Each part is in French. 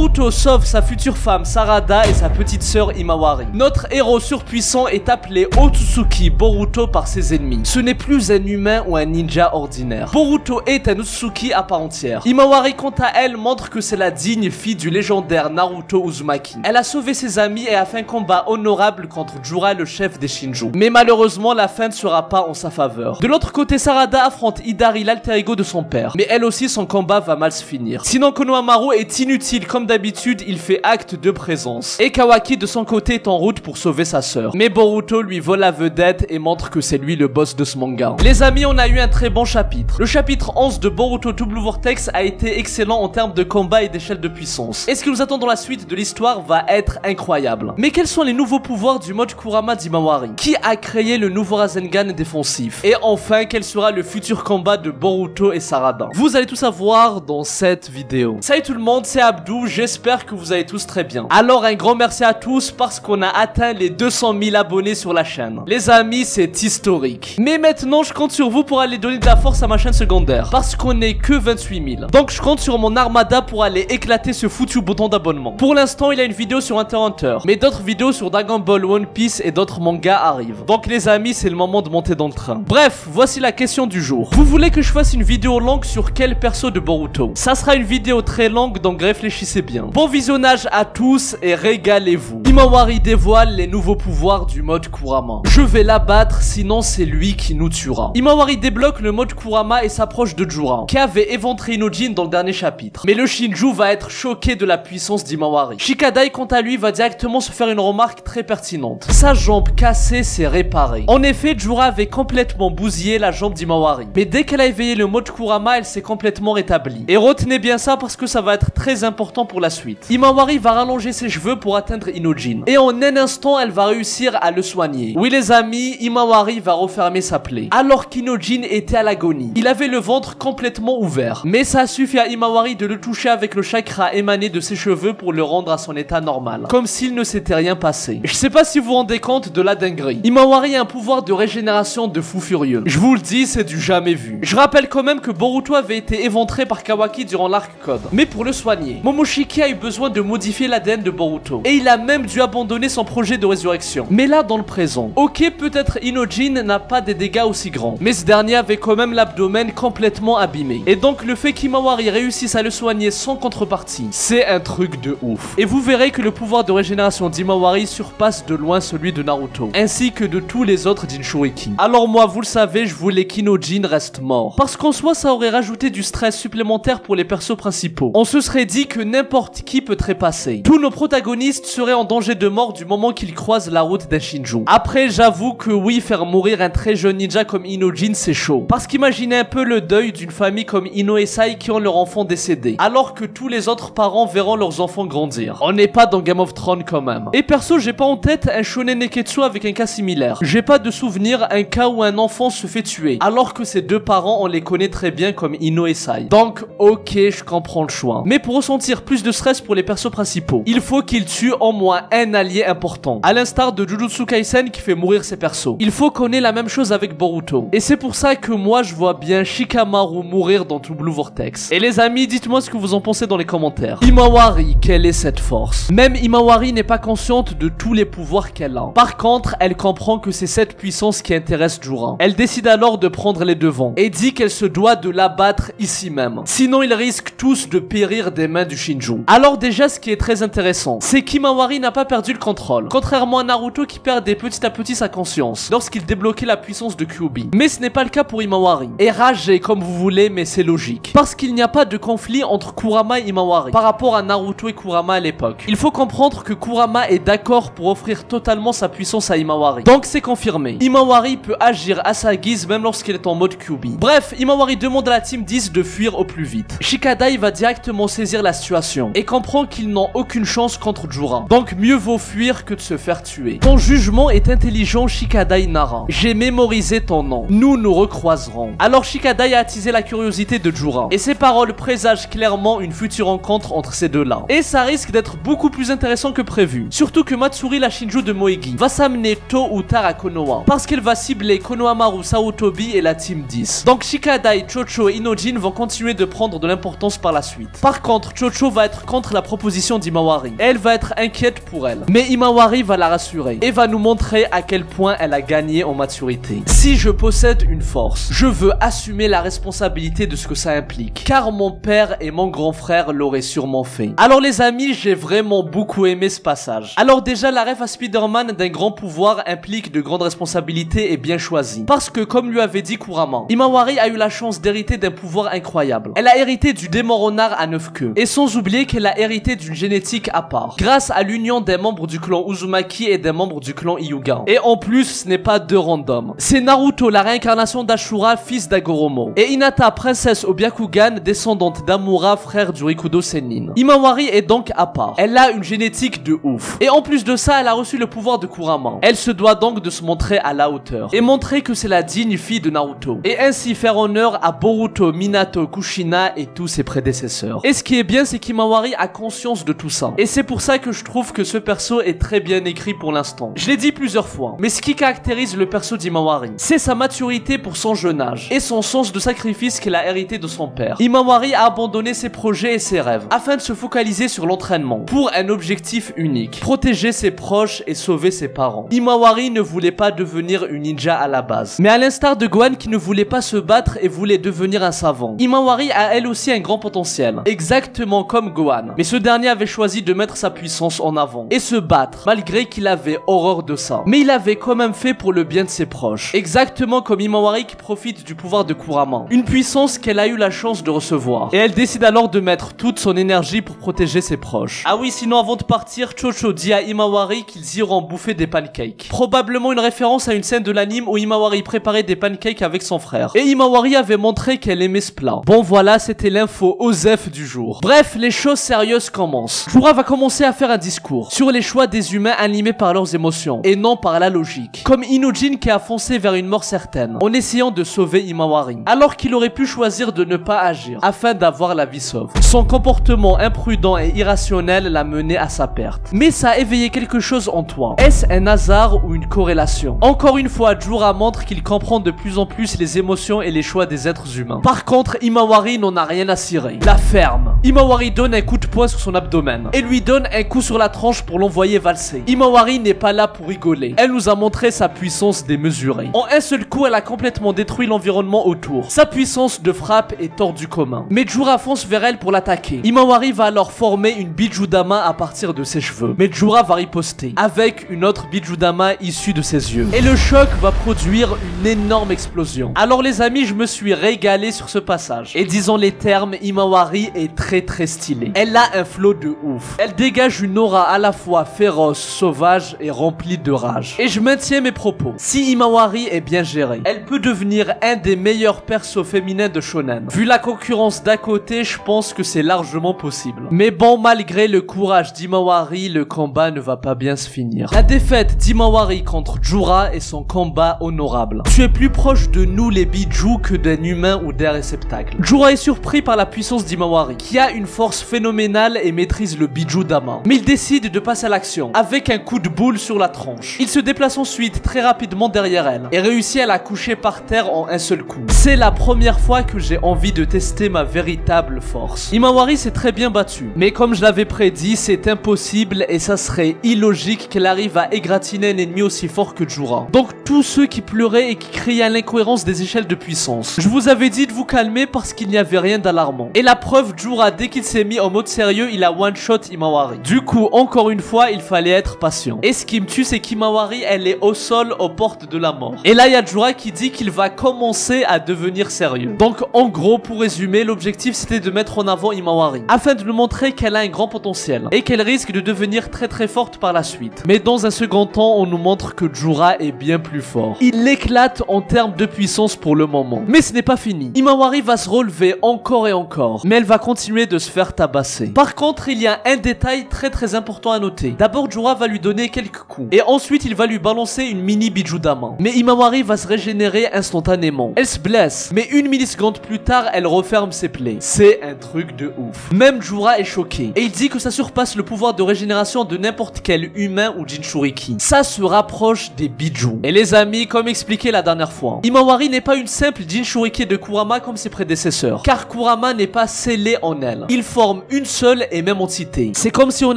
Boruto sauve sa future femme Sarada et sa petite sœur Himawari. Notre héros surpuissant est appelé Otsutsuki Boruto par ses ennemis. Ce n'est plus un humain ou un ninja ordinaire. Boruto est un Otsutsuki à part entière. Himawari quant à elle montre que c'est la digne fille du légendaire Naruto Uzumaki. Elle a sauvé ses amis et a fait un combat honorable contre Jura, le chef des Shinju. Mais malheureusement la fin ne sera pas en sa faveur. De l'autre côté, Sarada affronte Hidari, l'alter ego de son père. Mais elle aussi, son combat va mal se finir. Sinon, Konohamaru est inutile comme d'habitude, il fait acte de présence. Et Kawaki de son côté est en route pour sauver sa sœur. Mais Boruto lui vole la vedette et montre que c'est lui le boss de ce manga. Les amis, on a eu un très bon chapitre. Le chapitre 11 de Boruto to Blue Vortex a été excellent en termes de combat et d'échelle de puissance. Et ce qui nous attend dans la suite de l'histoire va être incroyable. Mais quels sont les nouveaux pouvoirs du mode Kurama d'Himawari? Qui a créé le nouveau Rasengan défensif? Et enfin, quel sera le futur combat de Boruto et Sarada? Vous allez tout savoir dans cette vidéo. Salut tout le monde, c'est Abdou, j'espère que vous allez tous très bien. Alors un grand merci à tous parce qu'on a atteint les 200 000 abonnés sur la chaîne. Les amis, c'est historique. Mais maintenant, je compte sur vous pour aller donner de la force à ma chaîne secondaire. Parce qu'on n'est que 28 000. Donc je compte sur mon armada pour aller éclater ce foutu bouton d'abonnement. Pour l'instant, il y a une vidéo sur Hunter x Hunter. Mais d'autres vidéos sur Dragon Ball, One Piece et d'autres mangas arrivent. Donc les amis, c'est le moment de monter dans le train. Bref, voici la question du jour. Vous voulez que je fasse une vidéo longue sur quel perso de Boruto? Ça sera une vidéo très longue, donc réfléchissez bien. Bon visionnage à tous et régalez-vous. Himawari dévoile les nouveaux pouvoirs du mode Kurama. Je vais l'abattre, sinon c'est lui qui nous tuera. Himawari débloque le mode Kurama et s'approche de Jura, qui avait éventré Inojin dans le dernier chapitre. Mais le Shinju va être choqué de la puissance d'Himawari. Shikadai, quant à lui, va directement se faire une remarque très pertinente. Sa jambe cassée s'est réparée. En effet, Jura avait complètement bousillé la jambe d'Himawari. Mais dès qu'elle a éveillé le mode Kurama, elle s'est complètement rétablie. Et retenez bien ça parce que ça va être très important pour la suite. Himawari va rallonger ses cheveux pour atteindre Inojin. Et en un instant, elle va réussir à le soigner. Oui les amis, Himawari va refermer sa plaie. Alors qu'Inojin était à l'agonie. Il avait le ventre complètement ouvert. Mais ça a suffi à Himawari de le toucher avec le chakra émané de ses cheveux pour le rendre à son état normal. Comme s'il ne s'était rien passé. Je sais pas si vous vous rendez compte de la dinguerie. Himawari a un pouvoir de régénération de fou furieux. Je vous le dis, c'est du jamais vu. Je rappelle quand même que Boruto avait été éventré par Kawaki durant l'arc Code. Mais pour le soigner, Momoshiki a eu besoin de modifier l'ADN de Boruto. Et il a même dû abandonner son projet de résurrection. Mais là, dans le présent, ok, peut-être Inojin n'a pas des dégâts aussi grands. Mais ce dernier avait quand même l'abdomen complètement abîmé. Et donc le fait qu'Himawari réussisse à le soigner sans contrepartie, c'est un truc de ouf. Et vous verrez que le pouvoir de régénération d'Himawari surpasse de loin celui de Naruto, ainsi que de tous les autres Jinchuriki. Alors moi, vous le savez, je voulais qu'Inojin reste mort. Parce qu'en soi, ça aurait rajouté du stress supplémentaire pour les persos principaux. On se serait dit que n'importe qui peut trépasser. Tous nos protagonistes seraient en danger de mort du moment qu'ils croisent la route d'un Shinju. Après, j'avoue que oui, faire mourir un très jeune ninja comme Inojin, c'est chaud. Parce qu'imaginez un peu le deuil d'une famille comme Ino et Sai qui ont leur enfant décédé, alors que tous les autres parents verront leurs enfants grandir. On n'est pas dans Game of Thrones quand même. Et perso, j'ai pas en tête un shonen neketsu avec un cas similaire. J'ai pas de souvenir un cas où un enfant se fait tuer, alors que ses deux parents, on les connaît très bien comme Ino et Sai. Donc, ok, je comprends le choix. Mais pour ressentir plus de stress pour les persos principaux, il faut qu'ils tuent au moins un allié important. À l'instar de Jujutsu Kaisen qui fait mourir ses persos. Il faut qu'on ait la même chose avec Boruto. Et c'est pour ça que moi, je vois bien Shikamaru mourir dans To Blue Vortex. Et les amis, dites-moi ce que vous en pensez dans les commentaires. Himawari, quelle est cette force? Même Himawari n'est pas consciente de tous les pouvoirs qu'elle a. Par contre, elle comprend que c'est cette puissance qui intéresse Jura. Elle décide alors de prendre les devants et dit qu'elle se doit de l'abattre ici même. Sinon, ils risquent tous de périr des mains du Shinju. Alors déjà, ce qui est très intéressant, c'est qu'Himawari n'a pas perdu le contrôle. Contrairement à Naruto qui perdait petit à petit sa conscience lorsqu'il débloquait la puissance de Kyuubi. Mais ce n'est pas le cas pour Himawari. Et ragez comme vous voulez, mais c'est logique. Parce qu'il n'y a pas de conflit entre Kurama et Himawari par rapport à Naruto et Kurama à l'époque. Il faut comprendre que Kurama est d'accord pour offrir totalement sa puissance à Himawari. Donc c'est confirmé. Himawari peut agir à sa guise même lorsqu'il est en mode Kyuubi. Bref, Himawari demande à la team 10 de fuir au plus vite. Shikadai va directement saisir la situation et comprend qu'ils n'ont aucune chance contre Jura. Donc mieux vaut fuir que de se faire tuer. Ton jugement est intelligent, Shikadai Nara. J'ai mémorisé ton nom. Nous nous recroiserons. Alors Shikadai a attisé la curiosité de Jura. Et ses paroles présagent clairement une future rencontre entre ces deux-là. Et ça risque d'être beaucoup plus intéressant que prévu. Surtout que Matsuri, la Shinju de Moegi, va s'amener tôt ou tard à Konoha. Parce qu'elle va cibler Konohamaru, Sarutobi et la team 10. Donc Shikadai, Chocho et Inojin vont continuer de prendre de l'importance par la suite. Par contre, Chocho va être être contre la proposition d'Himawari. Elle va être inquiète pour elle. Mais Himawari va la rassurer et va nous montrer à quel point elle a gagné en maturité. Si je possède une force, je veux assumer la responsabilité de ce que ça implique. Car mon père et mon grand frère l'auraient sûrement fait. Alors les amis, j'ai vraiment beaucoup aimé ce passage. Alors déjà, la ref à Spider-Man d'un grand pouvoir implique de grandes responsabilités et bien choisies. Parce que comme lui avait dit Kurama, Himawari a eu la chance d'hériter d'un pouvoir incroyable. Elle a hérité du démon renard à 9 queues. Et sans oublier qu'elle a hérité d'une génétique à part. Grâce à l'union des membres du clan Uzumaki et des membres du clan Hyuga. Et en plus, ce n'est pas deux randoms. C'est Naruto, la réincarnation d'Ashura, fils d'Agoromo. Et Hinata, princesse au Byakugan, descendante d'Amura, frère du Rikudo Sennin. Himawari est donc à part. Elle a une génétique de ouf. Et en plus de ça, elle a reçu le pouvoir de Kurama. Elle se doit donc de se montrer à la hauteur. Et montrer que c'est la digne fille de Naruto. Et ainsi faire honneur à Boruto, Minato, Kushina et tous ses prédécesseurs. Et ce qui est bien, c'est qu'Himawari a conscience de tout ça. Et c'est pour ça que je trouve que ce perso est très bien écrit pour l'instant. Je l'ai dit plusieurs fois, mais ce qui caractérise le perso d'Himawari, c'est sa maturité pour son jeune âge. Et son sens de sacrifice qu'elle a hérité de son père. Himawari a abandonné ses projets et ses rêves, afin de se focaliser sur l'entraînement, pour un objectif unique. Protéger ses proches et sauver ses parents. Himawari ne voulait pas devenir une ninja à la base. Mais à l'instar de Gohan qui ne voulait pas se battre et voulait devenir un savant, Himawari a elle aussi un grand potentiel. Exactement comme Gohan. Mais ce dernier avait choisi de mettre sa puissance en avant et se battre, malgré qu'il avait horreur de ça. Mais il avait quand même fait pour le bien de ses proches. Exactement comme Himawari qui profite du pouvoir de Kurama. Une puissance qu'elle a eu la chance de recevoir. Et elle décide alors de mettre toute son énergie pour protéger ses proches. Ah oui, sinon avant de partir, Chocho dit à Himawari qu'ils iront bouffer des pancakes. Probablement une référence à une scène de l'anime où Himawari préparait des pancakes avec son frère. Et Himawari avait montré qu'elle aimait ce plat. Bon voilà, c'était l'info OSEF du jour. Bref, les choses sérieuses commencent. Jura va commencer à faire un discours sur les choix des humains animés par leurs émotions et non par la logique. Comme Inojin qui a foncé vers une mort certaine en essayant de sauver Himawari, alors qu'il aurait pu choisir de ne pas agir afin d'avoir la vie sauve. Son comportement imprudent et irrationnel l'a mené à sa perte. Mais ça a éveillé quelque chose en toi. Est-ce un hasard ou une corrélation? Encore une fois, Jura montre qu'il comprend de plus en plus les émotions et les choix des êtres humains. Par contre, Himawari n'en a rien à cirer. La ferme. Himawari donne un coup de poing sur son abdomen et lui donne un coup sur la tranche pour l'envoyer valser. Himawari n'est pas là pour rigoler. Elle nous a montré sa puissance démesurée. En un seul coup, elle a complètement détruit l'environnement autour. Sa puissance de frappe est hors du commun. Mais Jura fonce vers elle pour l'attaquer. Himawari va alors former une Bijudama à partir de ses cheveux. Mais Jura va riposter avec une autre Bijudama issue de ses yeux. Et le choc va produire une énorme explosion. Alors les amis, je me suis régalé sur ce passage. Et disons les termes, Himawari est très stylée. Elle a un flow de ouf. Elle dégage une aura à la fois féroce, sauvage et remplie de rage. Et je maintiens mes propos. Si Himawari est bien gérée, elle peut devenir un des meilleurs persos féminins de shonen. Vu la concurrence d'à côté, je pense que c'est largement possible. Mais bon, malgré le courage d'Himawari, le combat ne va pas bien se finir. La défaite d'Himawari contre Jura est son combat honorable. Tu es plus proche de nous les Biju que d'un humain ou d'un réceptacle. Jura est surpris par la puissance d'Himawari, qui a une force phénoménale et maîtrise le Bijudama. Mais il décide de passer à l'action, avec un coup de boule sur la tronche. Il se déplace ensuite très rapidement derrière elle, et réussit à la coucher par terre en un seul coup. C'est la première fois que j'ai envie de tester ma véritable force. Himawari s'est très bien battue, mais comme je l'avais prédit, c'est impossible et ça serait illogique qu'elle arrive à égratigner un ennemi aussi fort que Jura. Donc tous ceux qui pleuraient et qui criaient à l'incohérence des échelles de puissance, je vous avais dit de vous calmer parce qu'il n'y avait rien d'alarmant. Et la preuve, Jura, dès qu'il s'est mis en mode sérieux, il a one-shot Himawari. Du coup, encore une fois, il fallait être patient. Et ce qui me tue, c'est qu'Himawari, elle est au sol aux portes de la mort. Et là, il y a Jura qui dit qu'il va commencer à devenir sérieux. Donc en gros, pour résumer, l'objectif c'était de mettre en avant Himawari, afin de lui montrer qu'elle a un grand potentiel, et qu'elle risque de devenir très forte par la suite. Mais dans un second temps, on nous montre que Jura est bien plus fort. Il éclate en termes de puissance pour le moment. Mais ce n'est pas fini. Himawari va se relever encore et encore, mais elle va continuer de se faire tabasser. Par contre, il y a un détail très important à noter. D'abord, Jura va lui donner quelques coups, et ensuite il va lui balancer une mini Bijudama. Mais Himawari va se régénérer instantanément. Elle se blesse, mais une milliseconde plus tard, elle referme ses plaies. C'est un truc de ouf. Même Jura est choqué, et il dit que ça surpasse le pouvoir de régénération de n'importe quel humain ou Jinchuriki. Ça se rapproche des Biju. Et les amis, comme expliqué la dernière fois, Himawari n'est pas une simple Jinchuriki de Kurama comme ses prédécesseurs, car Kurama n'est pas scellé en elle. Il forme une seule et même entité. C'est comme si on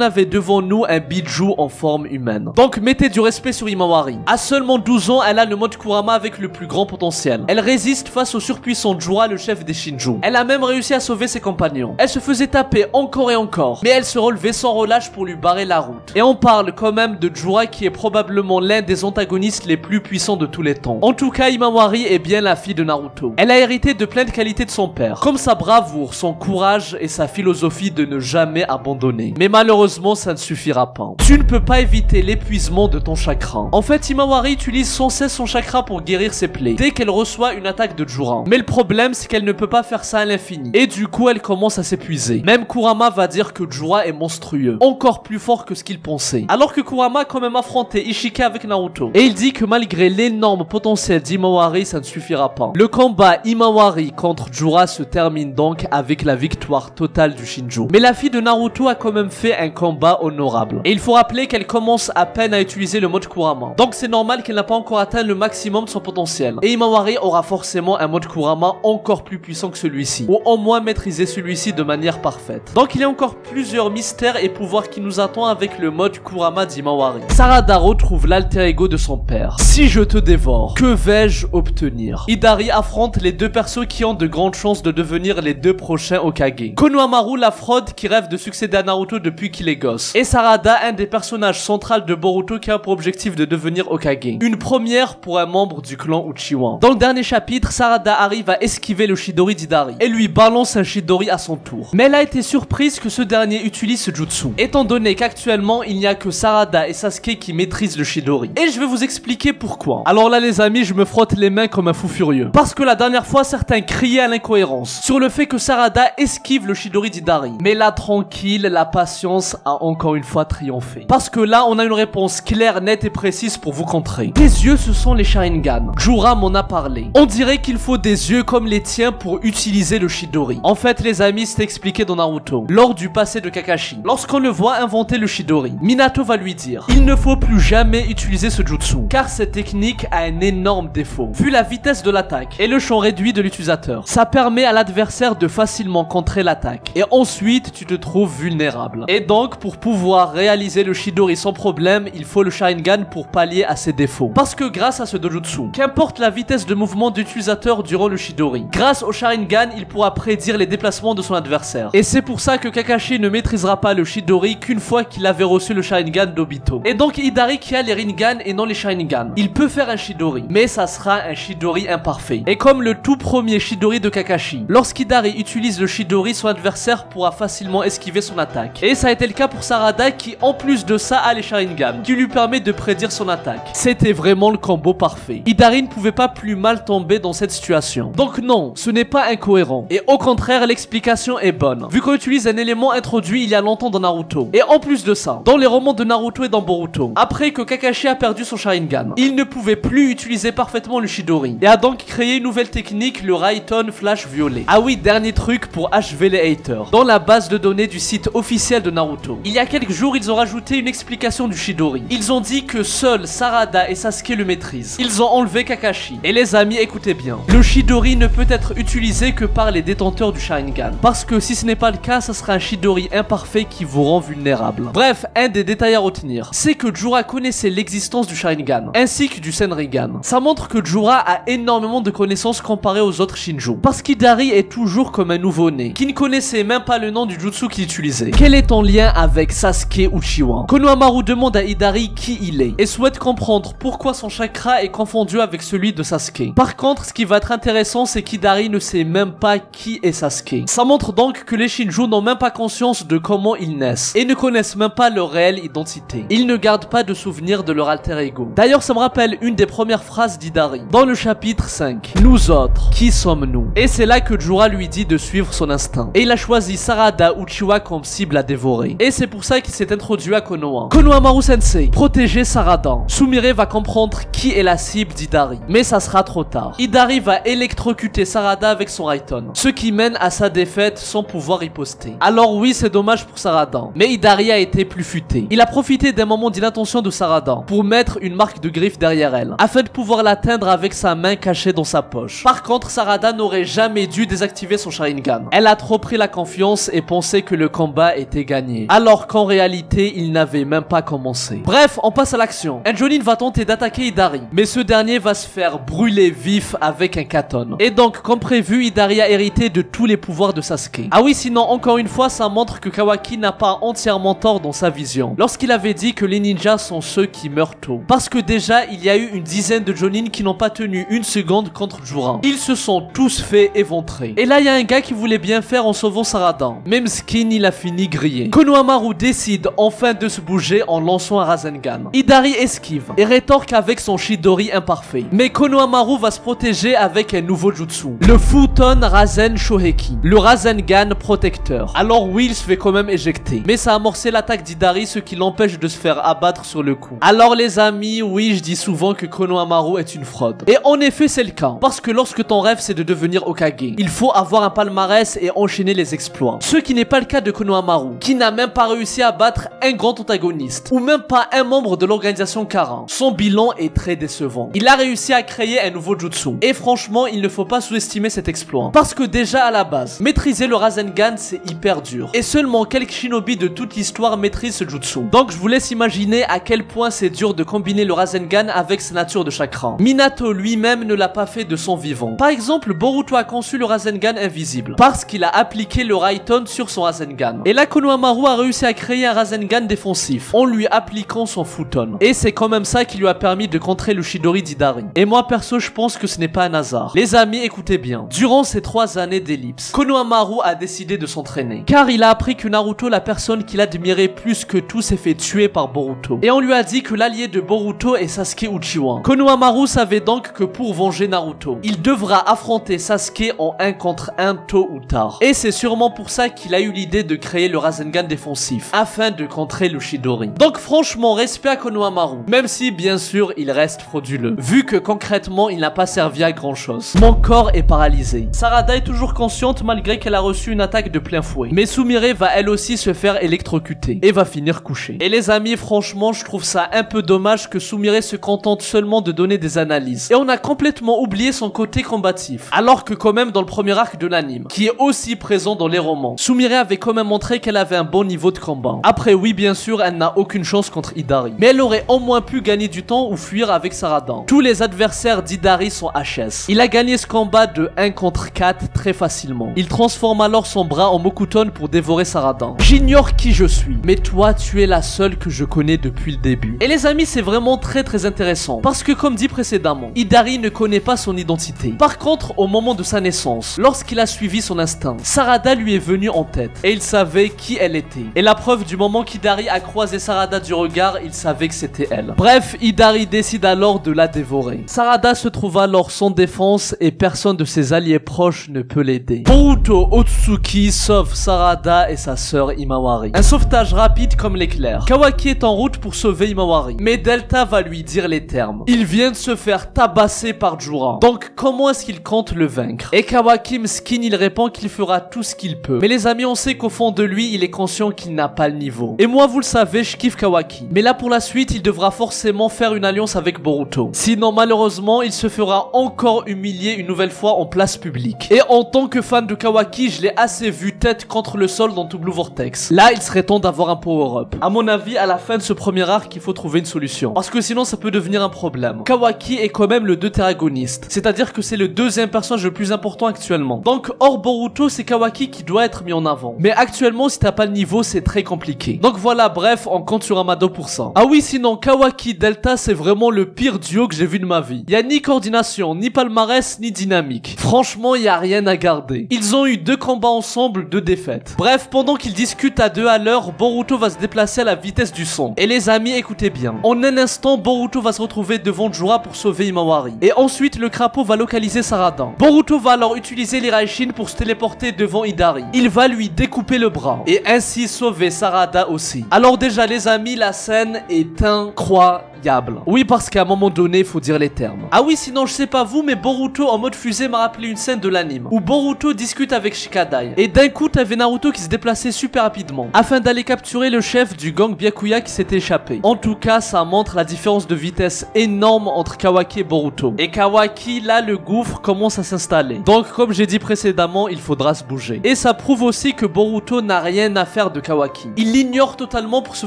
avait devant nous un bijou en forme humaine. Donc mettez du respect sur Himawari. À seulement 12 ans, elle a le mode Kurama avec le plus grand potentiel. Elle résiste face au surpuissant Jura, le chef des Shinju. Elle a même réussi à sauver ses compagnons. Elle se faisait taper encore et encore, mais elle se relevait sans relâche pour lui barrer la route. Et on parle quand même de Jura qui est probablement l'un des antagonistes les plus puissants de tous les temps. En tout cas, Himawari est bien la fille de Naruto. Elle a hérité de plein de qualités de son père, comme sa bravoure, son courage et sa philosophie de ne jamais abandonner. Mais malheureusement, ça ne suffira pas. Tu ne peux pas éviter l'épuisement de ton chakra. En fait, Himawari utilise sans cesse son chakra pour guérir ses plaies, dès qu'elle reçoit une attaque de Jura. Mais le problème, c'est qu'elle ne peut pas faire ça à l'infini. Et du coup, elle commence à s'épuiser. Même Kurama va dire que Jura est monstrueux, encore plus fort que ce qu'il pensait. Alors que Kurama a quand même affronté Ishika avec Naruto. Et il dit que malgré l'énorme potentiel d'Himawari, ça ne suffira pas. Le combat Himawari contre Jura se termine donc avec la victoire totale du Shinju. Mais la fille de Naruto a quand même fait un combat honorable. Et il faut rappeler qu'elle commence à peine à utiliser le mode Kurama. Donc c'est normal qu'elle n'a pas encore atteint le maximum de son potentiel. Et Himawari aura forcément un mode Kurama encore plus puissant que celui-ci, ou au moins maîtriser celui-ci de manière parfaite. Donc il y a encore plusieurs mystères et pouvoirs qui nous attendent avec le mode Kurama d'Himawari. Sarada retrouve l'alter ego de son père. Si je te dévore, que vais-je obtenir? Hidari affronte les deux persos qui ont de grandes chances de devenir les deux prochains Hokage. Konohamaru, la fraude qui rêve de succéder à Naruto depuis qu'il est gosse. Et Sarada, un des personnages centraux de Boruto qui a pour objectif de devenir Hokage. Une première pour un membre du clan Uchiwa. Dans le dernier chapitre, Sarada arrive à esquiver le Chidori d'Hidari et lui balance un Chidori à son tour. Mais elle a été surprise que ce dernier utilise ce jutsu, étant donné qu'actuellement il n'y a que Sarada et Sasuke qui maîtrisent le Chidori. Et je vais vous expliquer pourquoi. Alors là les amis, je me frotte les mains comme un fou furieux. Parce que la dernière fois, certains criaient à l'incohérence sur le fait que Sarada esquive le Chidori d'Hidari. Mais là tranquille, la patience a encore une fois triomphé. Parce que là on a une réponse claire, nette et précise pour vous contrer. Tes yeux, ce sont les Sharingan. Jura m'en a parlé. On dirait qu'il faut des yeux comme les tiens pour utiliser le Chidori. En fait les amis, c'est expliqué dans Naruto, lors du passé de Kakashi. Lorsqu'on le voit inventer le Chidori, Minato va lui dire: il ne faut plus jamais utiliser ce jutsu, car cette technique a un énorme défaut, vu la vitesse de l'attaque et le champ réduit de l'utilisateur. Ça permet à l'adversaire de facilement contrer l'attaque, et ensuite tu te trouves vulnérable. Et donc pour pouvoir réaliser le Chidori sans problème, il faut le Sharingan pour pallier à ses défauts. Parce que grâce à ce dojutsu, qu'importe la vitesse de mouvement d'utilisateur durant le Chidori, grâce au Sharingan, il pourra prédire les déplacements de son adversaire. Et c'est pour ça que Kakashi ne maîtrisera pas le Chidori qu'une fois qu'il avait reçu le Sharingan d'Obito. Et donc Hidari qui a les Rinnegan et non les Sharingan, il peut faire un Chidori, mais ça sera un Chidori imparfait. Et comme le tout premier Chidori de Kakashi, lorsqu'Hidari utilise le Chidori, son adversaire pourra facilement esquiver son attaque. Et ça a été le cas pour Sarada qui en plus de ça a les Sharingan, qui lui permet de prédire son attaque. C'était vraiment le combo parfait. Hidari ne pouvait pas plus mal tomber dans cette situation. Donc non, ce n'est pas incohérent. Et au contraire, l'explication est bonne, vu qu'on utilise un élément introduit il y a longtemps dans Naruto. Et en plus de ça, dans les romans de Naruto et dans Boruto, après que Kakashi a perdu son Sharingan, il ne pouvait plus utiliser parfaitement le Chidori, et a donc créé une nouvelle technique, le Raiton Flash Violet. Ah oui, dernier truc pour achever les haters. Dans la base de données du site officiel de Naruto, il y a quelques jours, ils ont rajouté une explication du Chidori. Ils ont dit que seuls Sarada et Sasuke le maîtrisent. Ils ont enlevé Kakashi. Et les amis, écoutez bien. Le Chidori ne peut être utilisé que par les détenteurs du Sharingan. Parce que si ce n'est pas le cas, ça sera un Chidori imparfait qui vous rend vulnérable. Bref, un des détails à retenir, c'est que Jura connaissait l'existence du Sharingan, ainsi que du Senringan. Ça montre que Jura a énormément de connaissances comparé aux autres Shinju. Parce qu'Hidari est toujours comme un nouveau-né, qui ne connaissait même pas le nom du jutsu qu'il utilisait. Quel est ton lien avec Sasuke Uchiwa? Konohamaru demande à Hidari qui il est, et souhaite comprendre pourquoi son chakra est confondu avec celui de Sasuke. Par contre, ce qui va être intéressant, c'est qu'Hidari ne sait même pas qui est Sasuke. Ça montre donc que les Shinju n'ont même pas conscience de comment ils naissent, et ne connaissent même pas leur réelle identité. Ils ne gardent pas de souvenirs de leur alter ego. D'ailleurs, ça me rappelle une des premières phrases d'Hidari, dans le chapitre 5. Nous autres, qui sommes-nous? Et c'est là que Jura lui dit de suivre son instinct. Et il a choisi Sarada Uchiwa comme cible à dévorer. Et c'est pour ça qu'il s'est introduit à Konoha. Konohamaru Sensei, protéger Sarada. Sumire va comprendre qui est la cible d'Hidari. Mais ça sera trop tard. Hidari va électrocuter Sarada avec son Raiton, ce qui mène à sa défaite sans pouvoir riposter. Alors oui, c'est dommage pour Sarada, mais Hidari a été plus futé. Il a profité d'un moment d'inattention de Sarada pour mettre une marque de griffe derrière elle, afin de pouvoir l'atteindre avec sa main cachée dans sa poche. Par contre, Sarada n'aurait jamais dû désactiver son Sharingan. Elle a trop pris la confiance confiance et pensait que le combat était gagné, alors qu'en réalité il n'avait même pas commencé. Bref, on passe à l'action. Angeline va tenter d'attaquer Hidari, mais ce dernier va se faire brûler vif avec un katana. Et donc comme prévu, Hidari a hérité de tous les pouvoirs de Sasuke. Ah oui, sinon encore une fois ça montre que Kawaki n'a pas entièrement tort dans sa vision lorsqu'il avait dit que les ninjas sont ceux qui meurent tôt. Parce que déjà il y a eu une dizaine de Jonin qui n'ont pas tenu une seconde contre Juran. Ils se sont tous fait éventrer. Et là il y a un gars qui voulait bien faire en sauvant Saradan. Même Skin il a fini grillé. Konohamaru décide enfin de se bouger en lançant un Rasengan. Hidari esquive et rétorque avec son Chidori imparfait. Mais Konohamaru va se protéger avec un nouveau jutsu, le Futon Rasen Shoheki, le Rasengan protecteur. Alors oui, il se fait quand même éjecter, mais ça a amorcé l'attaque d'Hidari, ce qui l'empêche de se faire abattre sur le coup. Alors les amis, oui, je dis souvent que Konohamaru est une fraude. Et en effet c'est le cas, parce que lorsque ton rêve c'est de devenir Hokage, il faut avoir un palmarès et enchaîner les exploits. Ce qui n'est pas le cas de Konohamaru, qui n'a même pas réussi à battre un grand antagoniste, ou même pas un membre de l'organisation Karin. Son bilan est très décevant. Il a réussi à créer un nouveau jutsu, et franchement il ne faut pas sous-estimer cet exploit, parce que déjà à la base, maîtriser le Rasengan c'est hyper dur, et seulement quelques shinobi de toute l'histoire maîtrisent ce jutsu. Donc je vous laisse imaginer à quel point c'est dur de combiner le Rasengan avec sa nature de chakra. Minato lui-même ne l'a pas fait de son vivant. Par exemple, Boruto a conçu le Rasengan invisible, parce qu'il a appliqué le Raiton sur son Rasengan. Et là Konohamaru a réussi à créer un Rasengan défensif, en lui appliquant son Futon. Et c'est quand même ça qui lui a permis de contrer le Chidori d'Hidari. Et moi perso je pense que ce n'est pas un hasard. Les amis, écoutez bien. Durant ces 3 années d'ellipse, Konohamaru a décidé de s'entraîner, car il a appris que Naruto, la personne qu'il admirait plus que tout, s'est fait tuer par Boruto. Et on lui a dit que l'allié de Boruto est Sasuke Uchiwa. Konohamaru savait donc que pour venger Naruto, il devra affronter Sasuke en 1 contre 1 tôt ou tard. Et c'est sûrement pour ça qu'il a eu l'idée de créer le Rasengan défensif, afin de contrer le Chidori. Donc franchement, respect à Konohamaru, même si bien sûr il reste frauduleux, vu que concrètement il n'a pas servi à grand chose. Mon corps est paralysé. Sarada est toujours consciente malgré qu'elle a reçu une attaque de plein fouet. Mais Sumire va elle aussi se faire électrocuter et va finir couchée. Et les amis, franchement je trouve ça un peu dommage que Sumire se contente seulement de donner des analyses. Et on a complètement oublié son côté combatif. Alors que quand même dans le premier arc de l'anime, qui est aussi présent dans les romans, Sumire avait quand même montré qu'elle avait un bon niveau de combat. Après oui bien sûr elle n'a aucune chance contre Hidari, mais elle aurait au moins pu gagner du temps ou fuir avec Saradan. Tous les adversaires d'Hidari sont HS. Il a gagné ce combat de 1 contre 4 très facilement. Il transforme alors son bras en Mokuton pour dévorer Saradan. J'ignore qui je suis, mais toi tu es la seule que je connais depuis le début. Et les amis, c'est vraiment très intéressant, parce que comme dit précédemment, Hidari ne connaît pas son identité. Par contre, au moment de sa naissance, lorsqu'il a suivi son instinct, Sarada lui est venue en tête, et il savait qui elle était. Et la preuve, du moment qu'Hidari a croisé Sarada du regard, il savait que c'était elle. Bref, Hidari décide alors de la dévorer. Sarada se trouve alors sans défense et personne de ses alliés proches ne peut l'aider. Boruto Otsutsuki sauve Sarada et sa sœur Imawari. Un sauvetage rapide comme l'éclair. Kawaki est en route pour sauver Imawari, mais Delta va lui dire les termes. Il vient de se faire tabasser par Juran. Donc comment est-ce qu'il compte le vaincre? Et Kawaki Mskin, il répond qu'il fera tout ce qu'il peut. Mais les amis, on sait qu'au fond de lui, il est conscient qu'il n'a pas le niveau. Et moi, vous le savez, je kiffe Kawaki. Mais là pour la suite, il devra forcément faire une alliance avec Boruto. Sinon malheureusement, il se fera encore humilier une nouvelle fois en place publique. Et en tant que fan de Kawaki, je l'ai assez vu tête contre le sol dans tout Blue Vortex. Là, il serait temps d'avoir un power-up. À mon avis, à la fin de ce premier arc, il faut trouver une solution, parce que sinon ça peut devenir un problème. Kawaki est quand même le deutéragoniste, c'est-à-dire que c'est le deuxième personnage le plus important actuellement. Donc hors Boruto, c'est Kawaki qui doit être mis en avant. Mais actuellement, si t'as pas le niveau, c'est très compliqué. Donc voilà, bref, on compte sur Amado pour ça. Ah oui, sinon Kawaki Delta, c'est vraiment le pire duo que j'ai vu de ma vie. Il y a ni coordination, ni palmarès, ni dynamique. Franchement, il y a rien à garder. Ils ont eu 2 combats ensemble, 2 défaites. Bref, pendant qu'ils discutent à 2 à l'heure, Boruto va se déplacer à la vitesse du son. Et les amis, écoutez bien. En un instant, Boruto va se retrouver devant Jura pour sauver Imawari. Et ensuite, le crapaud va localiser Saradan. Boruto va alors utiliser l'Iraishin pour se téléporter devant Hidari. Il va lui découper le bras et ainsi sauver Sarada aussi. Alors déjà les amis, la scène est incroyable. incroyable. Oui, parce qu'à un moment donné, il faut dire les termes. Ah oui, sinon je sais pas vous, mais Boruto en mode fusée m'a rappelé une scène de l'anime où Boruto discute avec Shikadai et d'un coup t'avais Naruto qui se déplaçait super rapidement afin d'aller capturer le chef du gang Byakuya qui s'était échappé. En tout cas, ça montre la différence de vitesse énorme entre Kawaki et Boruto. Et Kawaki, là, le gouffre commence à s'installer. Donc, comme j'ai dit précédemment, il faudra se bouger. Et ça prouve aussi que Boruto n'a rien à faire de Kawaki. Il l'ignore totalement pour se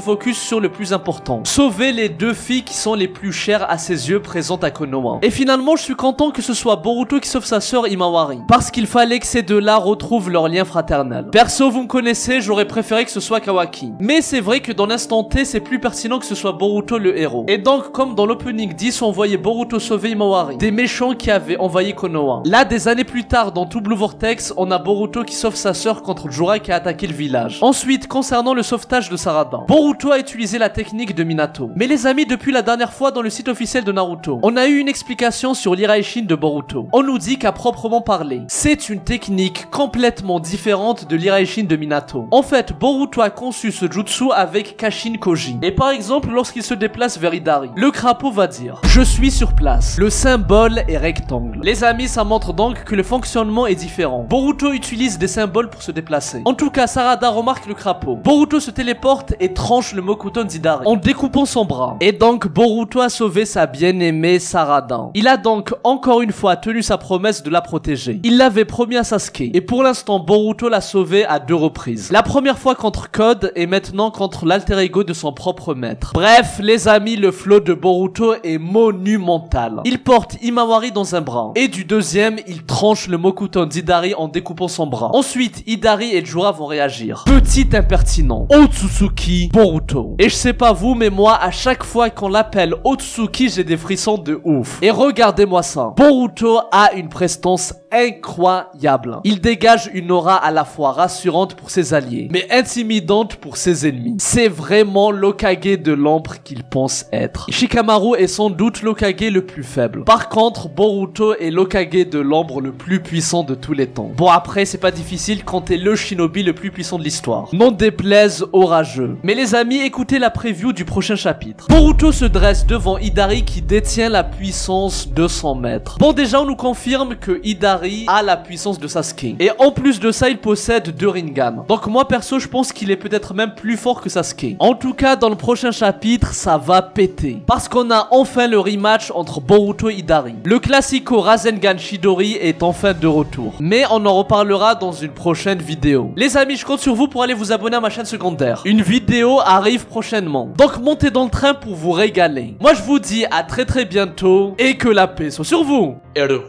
focus sur le plus important. Sauver les deux filles qui sont les plus chères à ses yeux présentes à Konoha. Et finalement, je suis content que ce soit Boruto qui sauve sa sœur Imawari. Parce qu'il fallait que ces deux-là retrouvent leur lien fraternel. Perso, vous me connaissez, j'aurais préféré que ce soit Kawaki. Mais c'est vrai que dans l'instant T, c'est plus pertinent que ce soit Boruto le héros. Et donc, comme dans l'opening 10, on voyait Boruto sauver Imawari, des méchants qui avaient envahi Konoha. Là, des années plus tard, dans tout Blue Vortex, on a Boruto qui sauve sa sœur contre Jura qui a attaqué le village. Ensuite, concernant le sauvetage de Sarada, Boruto a utilisé la technique de Minato. Mais les amis, depuis la dernière fois dans le site officiel de Naruto, on a eu une explication sur l'Iraishin de Boruto. On nous dit qu'à proprement parler, c'est une technique complètement différente de l'Iraishin de Minato. En fait, Boruto a conçu ce jutsu avec Kashin Koji. Et par exemple, lorsqu'il se déplace vers Idari, le crapaud va dire « Je suis sur place ». Le symbole est rectangle. Les amis, ça montre donc que le fonctionnement est différent. Boruto utilise des symboles pour se déplacer. En tout cas, Sarada remarque le crapaud. Boruto se téléporte et tranche le Mokuton d'Idari en découpant son bras. Et donc, Boruto a sauvé sa bien-aimée Sarada. Il a donc encore une fois tenu sa promesse de la protéger. Il l'avait promis à Sasuke. Et pour l'instant, Boruto l'a sauvée à 2 reprises. La première fois contre Code et maintenant contre l'alter ego de son propre maître. Bref, les amis, le flow de Boruto est monumental. Il porte Imawari dans un bras. Et du deuxième, il tranche le Mokuton d'Idari en découpant son bras. Ensuite, Idari et Jura vont réagir. Petit impertinent. Otsutsuki Boruto. Et je sais pas vous, mais moi, à chaque fois qu'on l'appelle Otsutsuki, j'ai des frissons de ouf. Et regardez-moi ça. Boruto a une prestance incroyable. Il dégage une aura à la fois rassurante pour ses alliés, mais intimidante pour ses ennemis. C'est vraiment l'Hokage de l'ombre qu'il pense être. Shikamaru est sans doute l'Hokage le plus faible. Par contre, Boruto est l'Hokage de l'ombre le plus puissant de tous les temps. Bon, après, c'est pas difficile quand t'es le shinobi le plus puissant de l'histoire. N'en déplaise au rageux. Mais les amis, écoutez la preview du prochain chapitre. Boruto se dresse devant Idari qui détient la puissance de son maître. Bon, déjà, on nous confirme que Idari a la puissance de Sasuke. Et en plus de ça, il possède 2 Rinnegan. Donc moi, perso, je pense qu'il est peut-être même plus fort que Sasuke. En tout cas, dans le prochain chapitre, ça va péter. Parce qu'on a enfin le rematch entre Boruto et Idari. Le classico Rasengan Chidori est enfin de retour. Mais on en reparlera dans une prochaine vidéo. Les amis, je compte sur vous pour aller vous abonner à ma chaîne secondaire. Une vidéo arrive prochainement. Donc montez dans le train pour vous régaler. Moi, je vous dis à très bientôt et que la paix soit sur vous. Eru,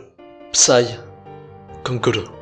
Psy, Konkuru.